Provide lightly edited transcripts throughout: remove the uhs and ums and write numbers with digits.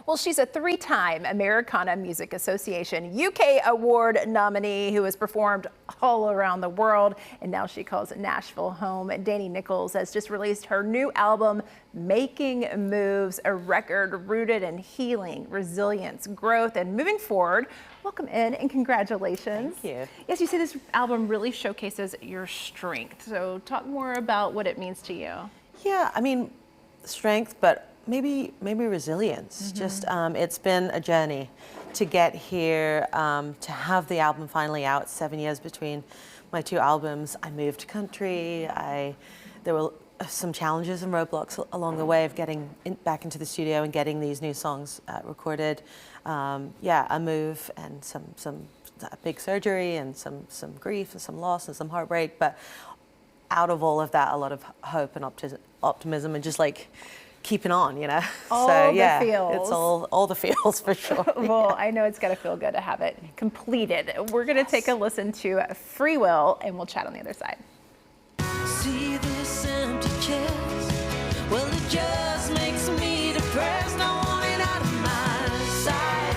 Well, she's a three-time Americana Music Association UK Award nominee who has performed all around the world, and now she calls Nashville home. Danni Nicholls has just released her new album, Making Moves, a record rooted in healing, resilience, growth, and moving forward. Welcome in and congratulations. Thank you. Yes, you say this album really showcases your strength. So talk more about what it means to you. Yeah, I mean, strength, but maybe resilience. Just it's been a journey to get here, to have the album finally out. 7 years between my two albums. I moved country. There were some challenges and roadblocks along the way of getting back into the studio and getting these new songs recorded. Yeah, a move and some big surgery and some grief and some loss and some heartbreak. But out of all of that, a lot of hope and optimism and just like keeping on, you know. All the feels. It's all the feels for sure. Well, Yeah. I know it's got to feel good to have it completed. We're going to take a listen to Free Will, and we'll chat on the other side. See this empty chest, well, it just makes me depressed. I want it out of my sight.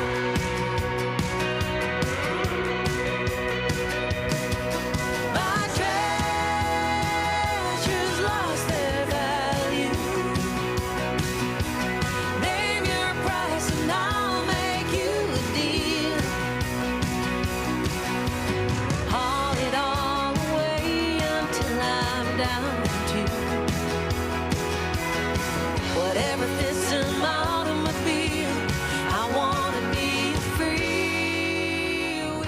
My treasures lost their value. Name your price and I'll make you a deal. Haul it all away until I'm down to whatever fits in my automobile. I wanna be free will.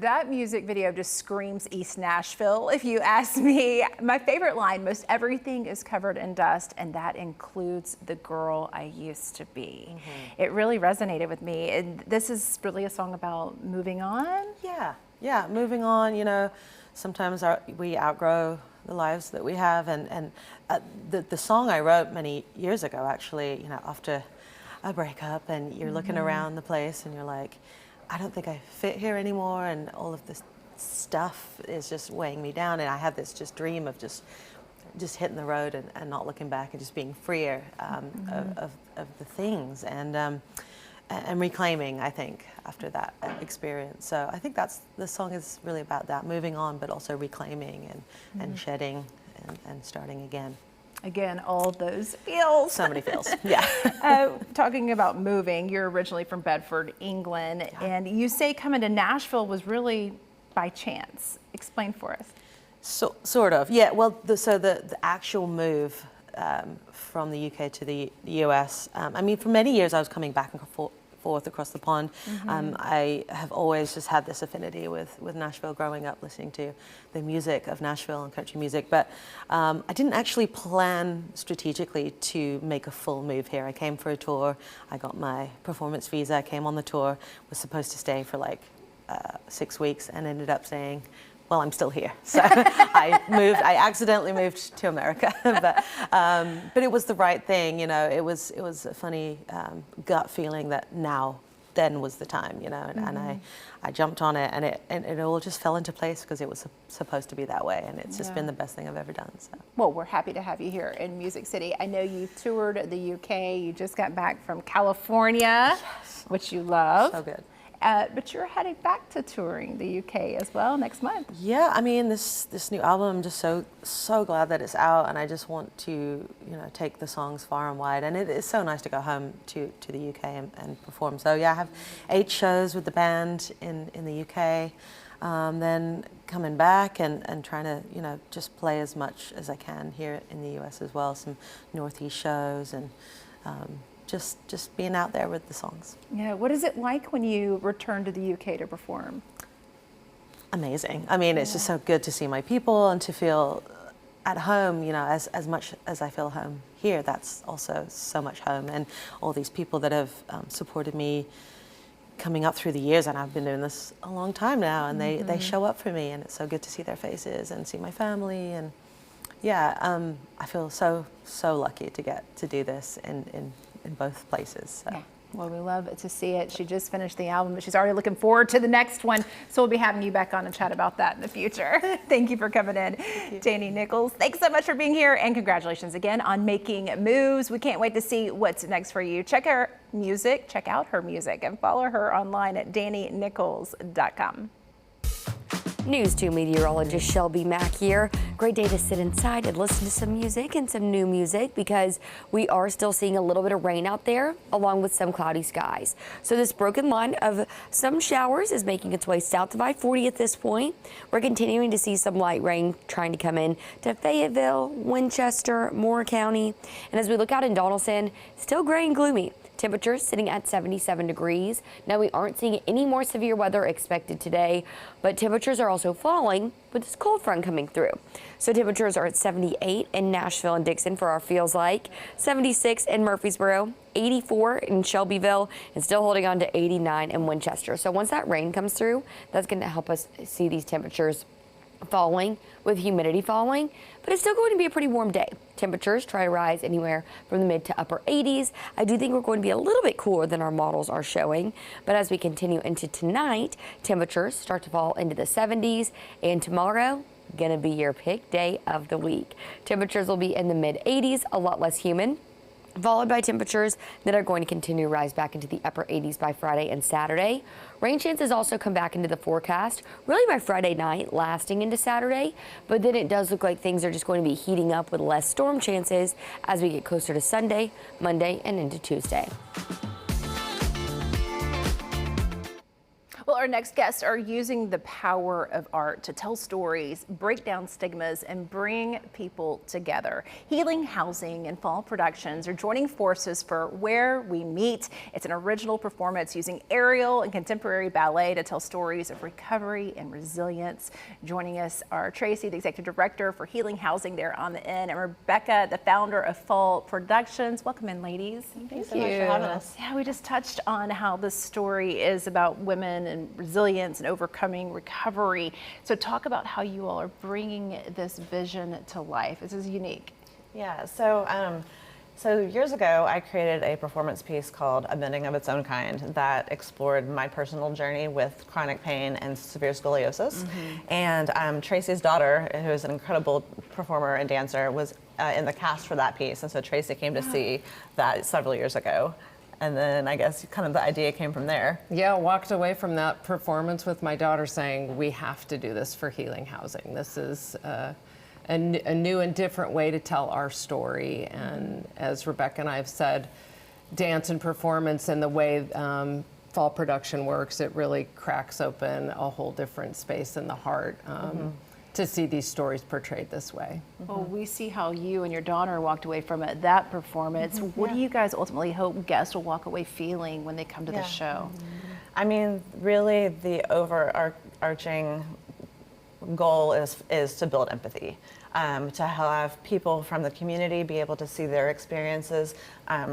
That music video just screams East Nashville, if you ask me. My favorite line, most everything is covered in dust, and that includes the girl I used to be. It really resonated with me. And this is really a song about moving on. Yeah, moving on, you know, sometimes we outgrow the lives that we have, and the song I wrote many years ago, actually, you know, after a breakup, and you're looking around the place and you're like, I don't think I fit here anymore, and all of this stuff is just weighing me down, and I had this just dream of just hitting the road and not looking back and just being freer of the things, and reclaiming, I think, after that experience. So I think the song is really about that, moving on, but also reclaiming and shedding and starting again. Again, all those feels. So many feels, yeah. Talking about moving, you're originally from Bedford, England, and you say coming to Nashville was really by chance. Explain for us. So, sort of, yeah. Well, the actual move from the UK to the US, I mean, for many years I was coming back and forth across the pond. I have always just had this affinity with Nashville, growing up listening to the music of Nashville and country music, but I didn't actually plan strategically to make a full move here. I came for a tour, I got my performance visa, came on the tour, was supposed to stay for like 6 weeks, and ended up saying, well, I'm still here. So I accidentally moved to America, but it was the right thing, you know. It was a funny gut feeling that then was the time, you know, and I jumped on it, and it all just fell into place because it was supposed to be that way, and it's just been the best thing I've ever done. So. Well, we're happy to have you here in Music City. I know you toured the UK. You just got back from California, which you love. So good. But you're heading back to touring the UK as well next month. Yeah, I mean, this new album, I'm just so glad that it's out, and I just want to, you know, take the songs far and wide, and it is so nice to go home to the UK and perform. So yeah, I have 8 shows with the band in the UK, then coming back and trying to, you know, just play as much as I can here in the US as well, some Northeast shows, and just being out there with the songs. Yeah, what is it like when you return to the UK to perform? Amazing. I mean, it's just so good to see my people and to feel at home, you know, as much as I feel home here, that's also so much home. And all these people that have supported me coming up through the years, and I've been doing this a long time now, and they show up for me, and it's so good to see their faces and see my family. And yeah, I feel so lucky to get to do this in both places. So. Yeah. Well, we love to see it. She just finished the album, but she's already looking forward to the next one. So we'll be having you back on and chat about that in the future. Thank you for coming in, Danni Nicholls. Thanks so much for being here, and congratulations again on making moves. We can't wait to see what's next for you. Check out her music, and follow her online at DanniNicholls.com. News 2 meteorologist Shelby Mack here. Great day to sit inside and listen to some music and some new music, because we are still seeing a little bit of rain out there along with some cloudy skies. So this broken line of some showers is making its way south of I-40 at this point. We're continuing to see some light rain trying to come in to Fayetteville, Winchester, Moore County. And as we look out in Donaldson, still gray and gloomy. Temperatures sitting at 77 degrees. Now, we aren't seeing any more severe weather expected today, but temperatures are also falling with this cold front coming through. So temperatures are at 78 in Nashville and Dixon for our feels like, 76 in Murfreesboro, 84 in Shelbyville, and still holding on to 89 in Winchester. So once that rain comes through, that's going to help us see these temperatures falling with humidity falling, but it's still going to be a pretty warm day. Temperatures try to rise anywhere from the mid to upper 80s. I do think we're going to be a little bit cooler than our models are showing, but as we continue into tonight, temperatures start to fall into the 70s, and tomorrow, gonna be your pick day of the week. Temperatures will be in the mid 80s, a lot less humid, followed by temperatures that are going to continue to rise back into the upper 80s by Friday and Saturday. Rain chances also come back into the forecast, really by Friday night, lasting into Saturday, but then it does look like things are just going to be heating up with less storm chances as we get closer to Sunday, Monday, and into Tuesday. Well, our next guests are using the power of art to tell stories, break down stigmas, and bring people together. Healing Housing and Fall Productions are joining forces for Where We Meet. It's an original performance using aerial and contemporary ballet to tell stories of recovery and resilience. Joining us are Tracy, the executive director for Healing Housing there on the Inn, and Rebecca, the founder of Fall Productions. Welcome in, ladies. Thank you so much for having us. Yeah, we just touched on how this story is about women and resilience and overcoming recovery. So talk about how you all are bringing this vision to life. This is unique. Yeah, so years ago, I created a performance piece called A Bending of Its Own Kind that explored my personal journey with chronic pain and severe scoliosis. And Tracy's daughter, who is an incredible performer and dancer, was in the cast for that piece. And so Tracy came to see that several years ago. And then I guess kind of the idea came from there. Yeah, walked away from that performance with my daughter saying, we have to do this for Healing Housing. This is a new and different way to tell our story. And as Rebecca and I have said, dance and performance and the way fall production works, it really cracks open a whole different space in the heart to see these stories portrayed this way. Well, we see how you and your daughter walked away from that performance. What do you guys ultimately hope guests will walk away feeling when they come to the show? I mean, really the overarching goal is to build empathy, to have people from the community be able to see their experiences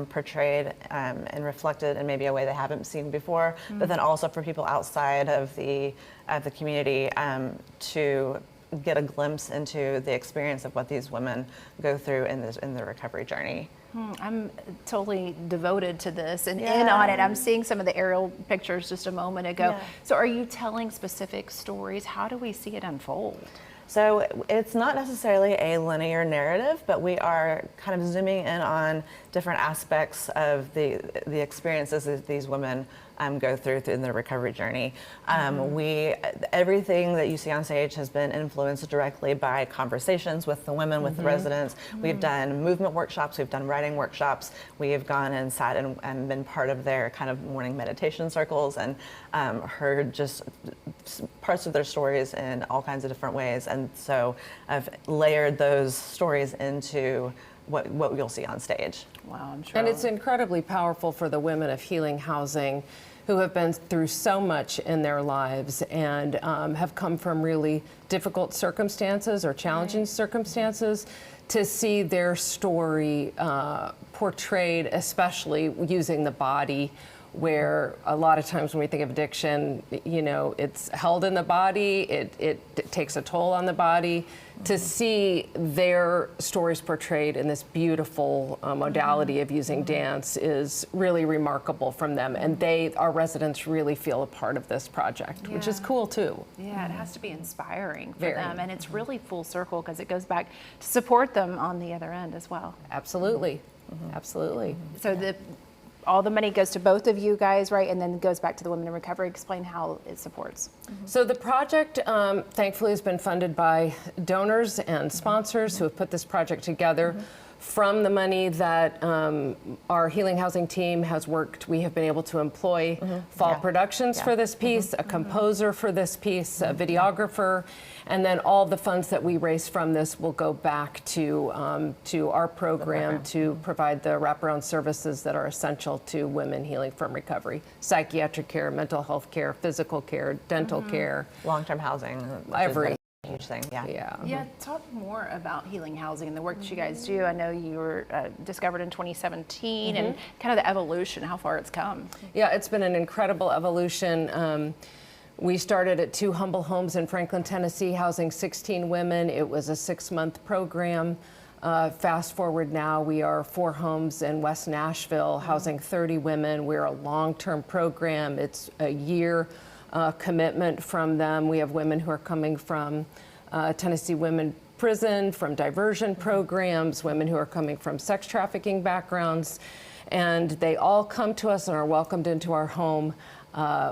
portrayed and reflected in maybe a way they haven't seen before, but then also for people outside of the community to get a glimpse into the experience of what these women go through in their recovery journey. I'm totally devoted to this and in on it. I'm seeing some of the aerial pictures just a moment ago. So are you telling specific stories? How do we see it unfold? So it's not necessarily a linear narrative, but we are kind of zooming in on different aspects of the experiences that these women go through in their recovery journey. Everything that you see on stage has been influenced directly by conversations with the women, with the residents. We've done movement workshops, we've done writing workshops, we have gone and sat and been part of their kind of morning meditation circles and heard just parts of their stories in all kinds of different ways. And so I've layered those stories into what you'll see on stage. Wow, I'm sure. And it's incredibly powerful for the women of Healing Housing who have been through so much in their lives and have come from really difficult circumstances or challenging circumstances to see their story portrayed, especially using the body where a lot of times when we think of addiction, you know, it's held in the body, it takes a toll on the body. To see their stories portrayed in this beautiful modality of using dance is really remarkable from them. And our residents really feel a part of this project, which is cool too. Yeah, it has to be inspiring for Very. them. And it's really full circle because it goes back to support them on the other end as well. Absolutely, absolutely. So all the money goes to both of you guys, right? And then goes back to the Women in Recovery. Explain how it supports. So the project, thankfully, has been funded by donors and sponsors who have put this project together. From the money that our healing housing team has worked, we have been able to employ fall productions for this piece, a composer for this piece, a videographer, and then all the funds that we raise from this will go back to our program to provide the wraparound services that are essential to women healing from recovery: psychiatric care, mental health care, physical care, dental care, Long-term housing. Which every. is a huge thing. Yeah. Yeah, talk more about healing housing and the work that you guys do. I know you were discovered in 2017 and kind of the evolution, how far it's come. Yeah, it's been an incredible evolution. We started at 2 humble homes in Franklin, Tennessee, housing 16 women. It was a 6-month program. Fast forward now, we are 4 homes in West Nashville, housing 30 women. We're a long-term program. It's a year commitment from them. We have women who are coming from Tennessee Women Prison, from diversion programs, women who are coming from sex trafficking backgrounds, and they all come to us and are welcomed into our home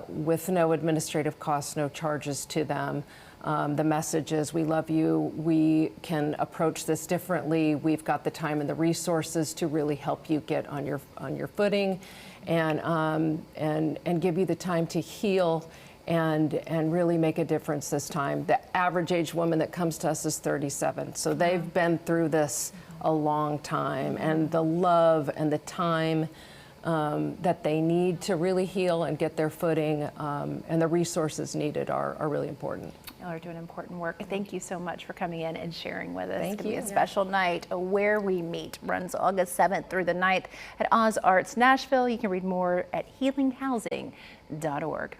with no administrative costs, no charges to them. The message is, we love you, we can approach this differently, we've got the time and the resources to really help you get on your footing and give you the time to heal and really make a difference this time. The average age woman that comes to us is 37, so they've been through this a long time, and the love and the time that they need to really heal and get their footing and the resources needed are really important. Y'all are doing important work. Thank you so much for coming in and sharing with us. Thank It's gonna you. be a special night. Where We Meet runs August 7th through the 9th at Oz Arts Nashville. You can read more at healinghousing.org.